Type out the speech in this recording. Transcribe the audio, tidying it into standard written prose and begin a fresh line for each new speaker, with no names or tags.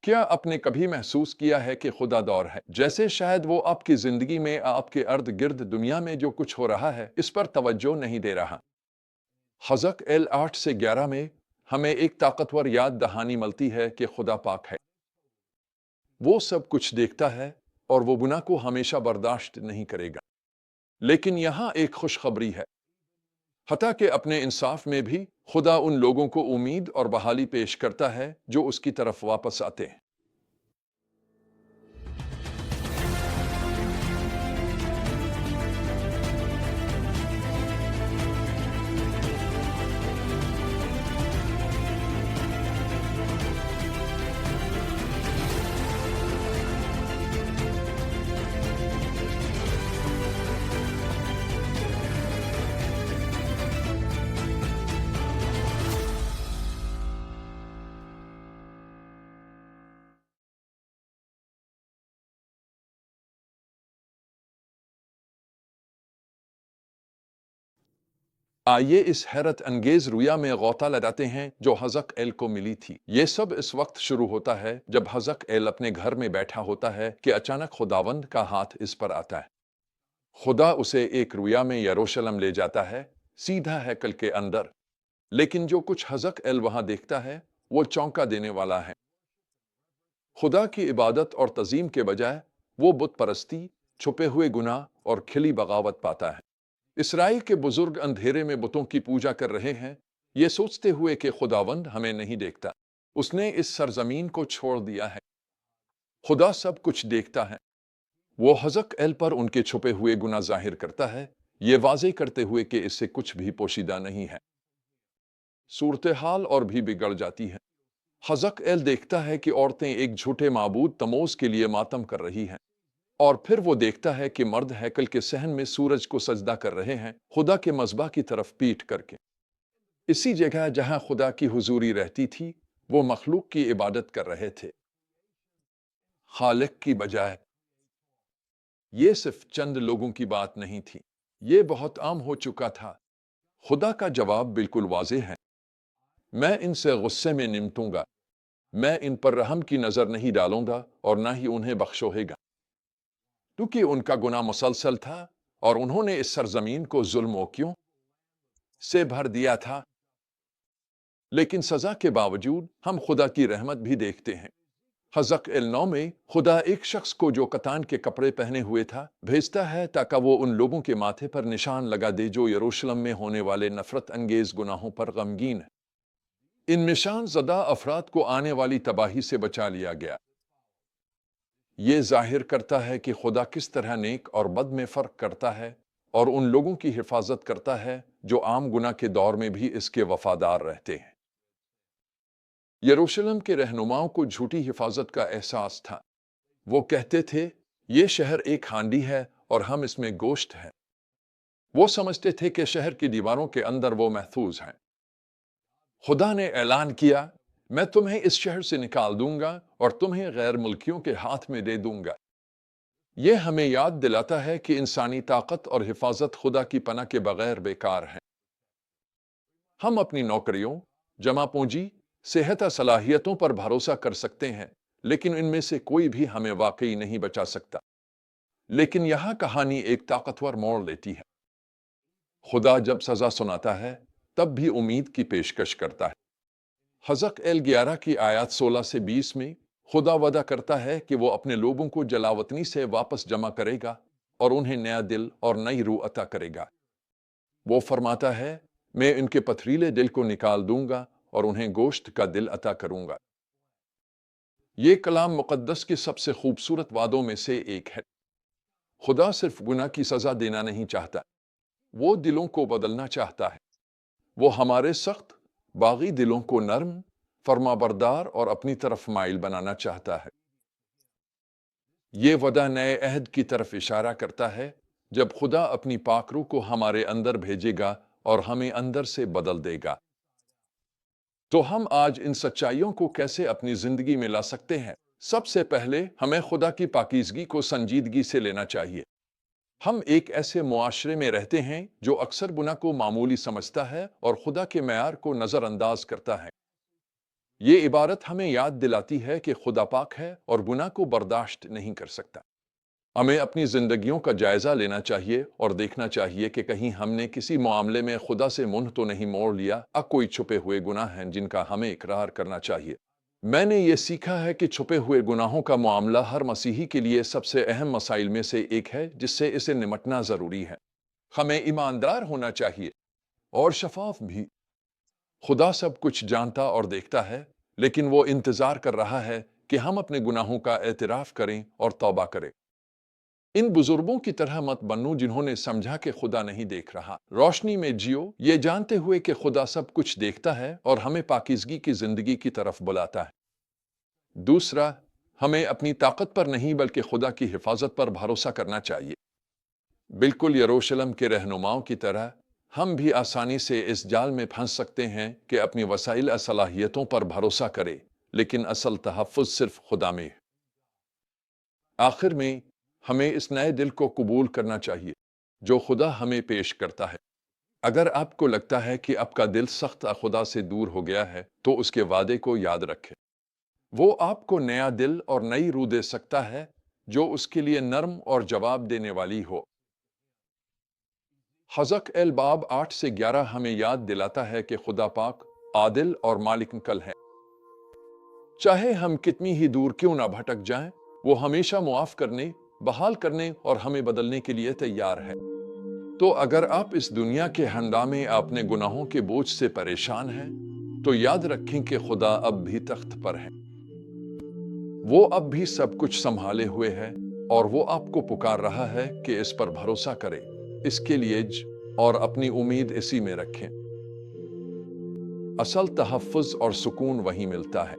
کیا آپ نے کبھی محسوس کیا ہے کہ خدا دور ہے، جیسے شاید وہ آپ کی زندگی میں، آپ کے ارد گرد دنیا میں جو کچھ ہو رہا ہے اس پر توجہ نہیں دے رہا؟ حزق 8 سے 11 میں ہمیں ایک طاقتور یاد دہانی ملتی ہے کہ خدا پاک ہے، وہ سب کچھ دیکھتا ہے اور وہ گناہ کو ہمیشہ برداشت نہیں کرے گا۔ لیکن یہاں ایک خوشخبری ہے، حتیٰ کہ اپنے انصاف میں بھی خدا ان لوگوں کو امید اور بحالی پیش کرتا ہے جو اس کی طرف واپس آتے ہیں۔ آئیے اس حیرت انگیز رویا میں غوطہ لگاتے ہیں جو حزق کو ملی تھی۔ یہ سب اس وقت شروع ہوتا ہے جب حزق اپنے گھر میں بیٹھا ہوتا ہے کہ اچانک خداوند کا ہاتھ اس پر آتا ہے۔ خدا اسے ایک رویا میں یروشلم لے جاتا ہے، سیدھا ہیکل کے اندر۔ لیکن جو کچھ حزق وہاں دیکھتا ہے وہ چونکا دینے والا ہے۔ خدا کی عبادت اور تعظیم کے بجائے وہ بت پرستی، چھپے ہوئے گناہ اور کھلی بغاوت پاتا ہے۔ اسرائیل کے بزرگ اندھیرے میں بتوں کی پوجا کر رہے ہیں، یہ سوچتے ہوئے کہ خداوند ہمیں نہیں دیکھتا، اس نے اس سرزمین کو چھوڑ دیا ہے۔ خدا سب کچھ دیکھتا ہے۔ وہ حزق پر ان کے چھپے ہوئے گناہ ظاہر کرتا ہے، یہ واضح کرتے ہوئے کہ اس سے کچھ بھی پوشیدہ نہیں ہے۔ صورتحال اور بھی بگڑ جاتی ہے۔ حزق دیکھتا ہے کہ عورتیں ایک جھوٹے معبود تموز کے لیے ماتم کر رہی ہیں، اور پھر وہ دیکھتا ہے کہ مرد ہیکل کے صحن میں سورج کو سجدہ کر رہے ہیں، خدا کے مذبح کی طرف پیٹ کر کے۔ اسی جگہ جہاں خدا کی حضوری رہتی تھی، وہ مخلوق کی عبادت کر رہے تھے، خالق کی بجائے۔ یہ صرف چند لوگوں کی بات نہیں تھی، یہ بہت عام ہو چکا تھا۔ خدا کا جواب بالکل واضح ہے، میں ان سے غصے میں نمٹوں گا، میں ان پر رحم کی نظر نہیں ڈالوں گا اور نہ ہی انہیں بخشوہے گا، کیونکہ ان کا گناہ مسلسل تھا اور انہوں نے اس سرزمین کو ظلم و کیوں سے بھر دیا تھا۔ لیکن سزا کے باوجود ہم خدا کی رحمت بھی دیکھتے ہیں۔ حزق 9 میں خدا ایک شخص کو جو کتان کے کپڑے پہنے ہوئے تھا بھیجتا ہے تاکہ وہ ان لوگوں کے ماتھے پر نشان لگا دے جو یروشلم میں ہونے والے نفرت انگیز گناہوں پر غمگین ہیں۔ ان نشان زدہ افراد کو آنے والی تباہی سے بچا لیا گیا۔ یہ ظاہر کرتا ہے کہ خدا کس طرح نیک اور بد میں فرق کرتا ہے اور ان لوگوں کی حفاظت کرتا ہے جو عام گناہ کے دور میں بھی اس کے وفادار رہتے ہیں۔ یروشلم کے رہنماؤں کو جھوٹی حفاظت کا احساس تھا۔ وہ کہتے تھے، یہ شہر ایک ہانڈی ہے اور ہم اس میں گوشت ہیں۔ وہ سمجھتے تھے کہ شہر کی دیواروں کے اندر وہ محفوظ ہیں۔ خدا نے اعلان کیا، میں تمہیں اس شہر سے نکال دوں گا اور تمہیں غیر ملکیوں کے ہاتھ میں دے دوں گا۔ یہ ہمیں یاد دلاتا ہے کہ انسانی طاقت اور حفاظت خدا کی پناہ کے بغیر بیکار ہے۔ ہم اپنی نوکریوں، جمع پونجی، صحت اور صلاحیتوں پر بھروسہ کر سکتے ہیں، لیکن ان میں سے کوئی بھی ہمیں واقعی نہیں بچا سکتا۔ لیکن یہاں کہانی ایک طاقتور موڑ لیتی ہے۔ خدا جب سزا سناتا ہے تب بھی امید کی پیشکش کرتا ہے۔ حزق 11 کی آیات 16 سے 20 میں خدا وعدہ کرتا ہے کہ وہ اپنے لوگوں کو جلاوطنی سے واپس جمع کرے گا اور انہیں نیا دل اور نئی روح عطا کرے گا۔ وہ فرماتا ہے، میں ان کے پتھریلے دل کو نکال دوں گا اور انہیں گوشت کا دل عطا کروں گا۔ یہ کلام مقدس کے سب سے خوبصورت وعدوں میں سے ایک ہے۔ خدا صرف گناہ کی سزا دینا نہیں چاہتا، وہ دلوں کو بدلنا چاہتا ہے۔ وہ ہمارے سخت، باغی دلوں کو نرم، فرما بردار اور اپنی طرف مائل بنانا چاہتا ہے۔ یہ وعدہ نئے عہد کی طرف اشارہ کرتا ہے، جب خدا اپنی پاک روح کو ہمارے اندر بھیجے گا اور ہمیں اندر سے بدل دے گا۔ تو ہم آج ان سچائیوں کو کیسے اپنی زندگی میں لا سکتے ہیں؟ سب سے پہلے ہمیں خدا کی پاکیزگی کو سنجیدگی سے لینا چاہیے۔ ہم ایک ایسے معاشرے میں رہتے ہیں جو اکثر گناہ کو معمولی سمجھتا ہے اور خدا کے معیار کو نظر انداز کرتا ہے۔ یہ عبارت ہمیں یاد دلاتی ہے کہ خدا پاک ہے اور گناہ کو برداشت نہیں کر سکتا۔ ہمیں اپنی زندگیوں کا جائزہ لینا چاہیے اور دیکھنا چاہیے کہ کہیں ہم نے کسی معاملے میں خدا سے منہ تو نہیں موڑ لیا۔ کوئی چھپے ہوئے گناہ ہیں جن کا ہمیں اقرار کرنا چاہیے۔ میں نے یہ سیکھا ہے کہ چھپے ہوئے گناہوں کا معاملہ ہر مسیحی کے لیے سب سے اہم مسائل میں سے ایک ہے جس سے اسے نمٹنا ضروری ہے۔ ہمیں ایماندار ہونا چاہیے اور شفاف بھی۔ خدا سب کچھ جانتا اور دیکھتا ہے، لیکن وہ انتظار کر رہا ہے کہ ہم اپنے گناہوں کا اعتراف کریں اور توبہ کریں۔ ان بزرگوں کی طرح مت بنو جنہوں نے سمجھا کہ خدا نہیں دیکھ رہا۔ روشنی میں جیو، یہ جانتے ہوئے کہ خدا سب کچھ دیکھتا ہے اور ہمیں پاکیزگی کی زندگی کی طرف بلاتا ہے۔ دوسرا، ہمیں اپنی طاقت پر نہیں بلکہ خدا کی حفاظت پر بھروسہ کرنا چاہیے۔ بالکل یروشلم کے رہنماؤں کی طرح ہم بھی آسانی سے اس جال میں پھنس سکتے ہیں کہ اپنی وسائل اور صلاحیتوں پر بھروسہ کرے، لیکن اصل تحفظ صرف خدا میں ہے۔ آخر میں ہمیں اس نئے دل کو قبول کرنا چاہیے جو خدا ہمیں پیش کرتا ہے۔ اگر آپ کو لگتا ہے کہ آپ کا دل سخت خدا سے دور ہو گیا ہے تو اس کے وعدے کو یاد رکھیں۔ وہ آپ کو نیا دل اور نئی روح دے سکتا ہے جو اس کے لیے نرم اور جواب دینے والی ہو۔ حزق باب 8-11 ہمیں یاد دلاتا ہے کہ خدا پاک عادل اور مالک کل ہے۔ چاہے ہم کتنی ہی دور کیوں نہ بھٹک جائیں، وہ ہمیشہ معاف کرنے، بحال کرنے اور ہمیں بدلنے کے لیے تیار ہے۔ تو اگر آپ اس دنیا کے ہنگامے اپنے گناہوں کے بوجھ سے پریشان ہیں تو یاد رکھیں کہ خدا اب بھی تخت پر ہے۔ وہ اب بھی سب کچھ سنبھالے ہوئے ہے اور وہ آپ کو پکار رہا ہے کہ اس پر بھروسہ کریں، اس کے لیے اور اپنی امید اسی میں رکھیں۔ اصل تحفظ اور سکون وہیں ملتا ہے۔